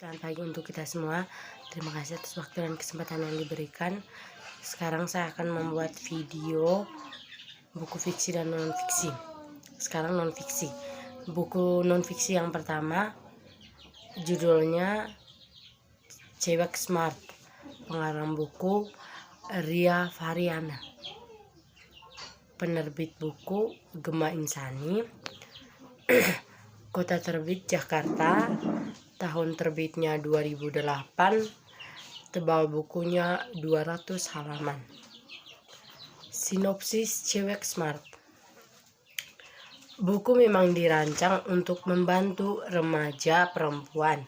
Selamat pagi untuk kita semua. Terima kasih atas waktu dan kesempatan yang diberikan. Sekarang saya akan membuat video buku fiksi dan non-fiksi. Sekarang non-fiksi. Buku non-fiksi yang pertama judulnya Cewek Smart. Pengarang buku Ria Variana. Penerbit buku Gema Insani. Kota terbit Jakarta. Tahun terbitnya 2008. Tebal bukunya 200 halaman. Sinopsis Cewek Smart. Buku memang dirancang untuk membantu remaja perempuan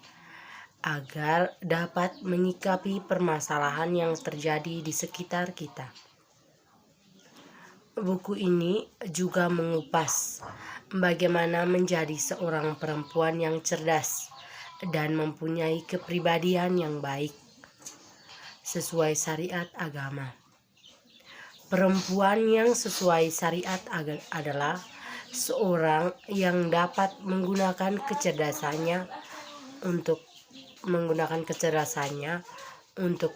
agar dapat menyikapi permasalahan yang terjadi di sekitar kita. Buku ini juga mengupas bagaimana menjadi seorang perempuan yang cerdas dan mempunyai kepribadian yang baik sesuai syariat agama. Perempuan yang sesuai syariat adalah seorang yang dapat menggunakan kecerdasannya untuk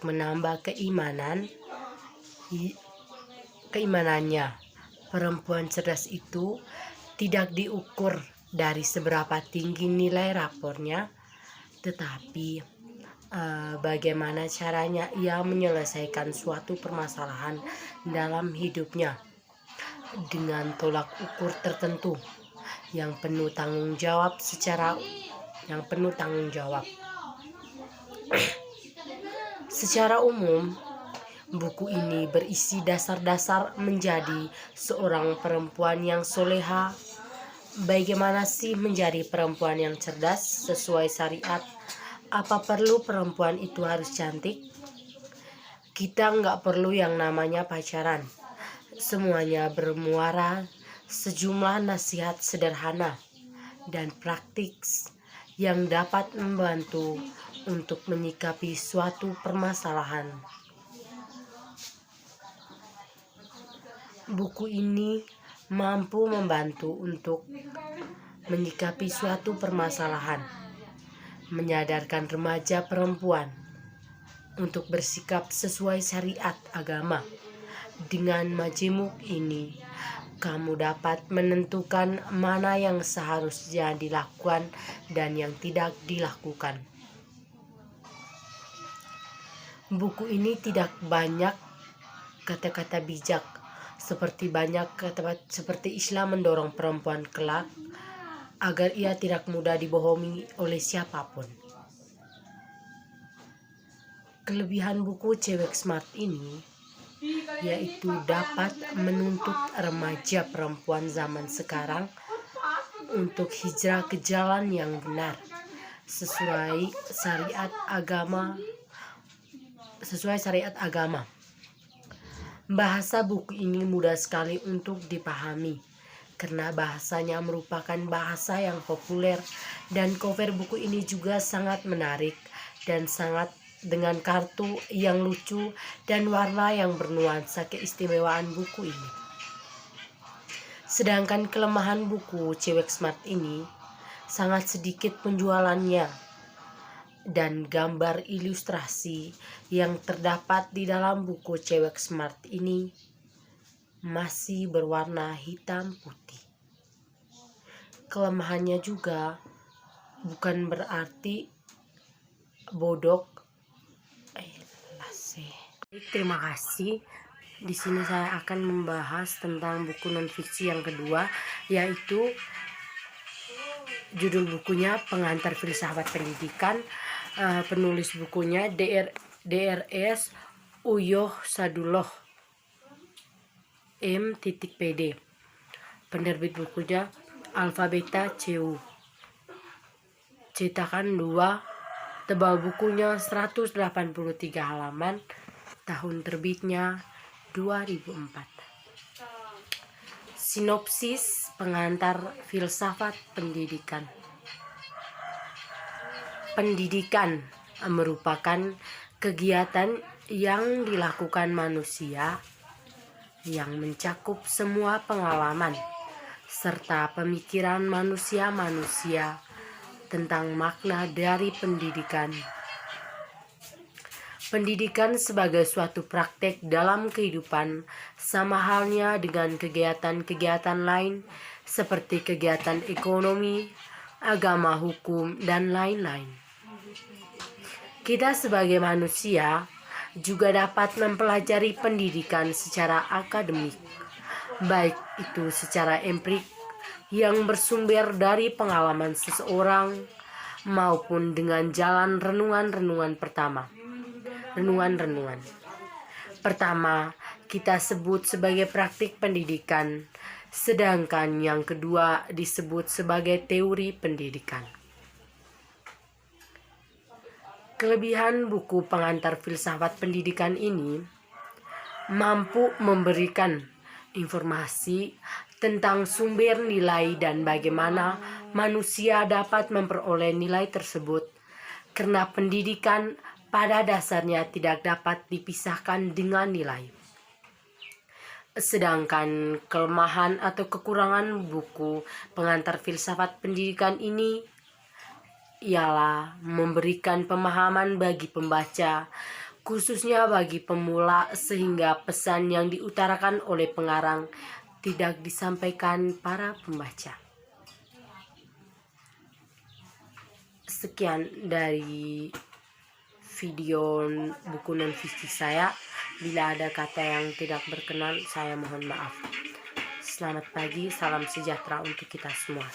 menambah keimanannya. Perempuan cerdas itu tidak diukur dari seberapa tinggi nilai rapornya, tetapi bagaimana caranya ia menyelesaikan suatu permasalahan dalam hidupnya dengan tolak ukur tertentu yang penuh tanggung jawab. Secara umum, buku ini berisi dasar-dasar menjadi seorang perempuan yang soleha. Bagaimana sih menjadi perempuan yang cerdas sesuai syariat? Apa perlu perempuan itu harus cantik? Kita nggak perlu yang namanya pacaran. Semuanya bermuara sejumlah nasihat sederhana dan praktis yang dapat membantu untuk menyikapi suatu permasalahan. Buku ini mampu membantu untuk menyikapi suatu permasalahan, menyadarkan remaja perempuan untuk bersikap sesuai syariat agama. Dengan majemuk ini, kamu dapat menentukan mana yang seharusnya dilakukan dan yang tidak dilakukan. Buku ini tidak banyak kata-kata bijak, seperti Islam mendorong perempuan kelak agar ia tidak mudah dibohongi oleh siapapun. Kelebihan buku Cewek Smart ini yaitu dapat menuntut remaja perempuan zaman sekarang untuk hijrah ke jalan yang benar sesuai syariat agama. Bahasa buku ini mudah sekali untuk dipahami karena bahasanya merupakan bahasa yang populer, dan cover buku ini juga sangat menarik dan sangat dengan kartu yang lucu dan warna yang bernuansa keistimewaan buku ini. Sedangkan kelemahan buku Cewek Smart ini sangat sedikit penjualannya, dan gambar ilustrasi yang terdapat di dalam buku Cewek Smart ini masih berwarna hitam putih. Kelemahannya juga bukan berarti bodoh. Terima kasih. Di sini saya akan membahas tentang buku non-fiksi yang kedua, yaitu judul bukunya Pengantar Filsafat Pendidikan. Penulis bukunya Drs. Uyoh Sadullah M.Pd. Penerbit bukunya Alfabeta CU. Cetakan 2. Tebal bukunya 183 halaman. Tahun terbitnya 2004. Sinopsis Pengantar Filsafat Pendidikan. Pendidikan merupakan kegiatan yang dilakukan manusia yang mencakup semua pengalaman serta pemikiran manusia tentang makna dari pendidikan. Pendidikan sebagai suatu praktek dalam kehidupan sama halnya dengan kegiatan-kegiatan lain seperti kegiatan ekonomi, agama, hukum, dan lain-lain. Kita sebagai manusia juga dapat mempelajari pendidikan secara akademik, baik itu secara empirik yang bersumber dari pengalaman seseorang maupun dengan jalan renungan-renungan pertama kita sebut sebagai praktik pendidikan, sedangkan yang kedua disebut sebagai teori pendidikan. Kelebihan buku pengantar filsafat pendidikan ini mampu memberikan informasi tentang sumber nilai dan bagaimana manusia dapat memperoleh nilai tersebut, karena pendidikan pada dasarnya tidak dapat dipisahkan dengan nilai. Sedangkan kelemahan atau kekurangan buku pengantar filsafat pendidikan ini ialah memberikan pemahaman bagi pembaca, khususnya bagi pemula, sehingga pesan yang diutarakan oleh pengarang tidak disampaikan para pembaca. Sekian dari video buku non-fiksi saya. Bila ada kata yang tidak berkenan, saya mohon maaf. Selamat pagi, salam sejahtera untuk kita semua.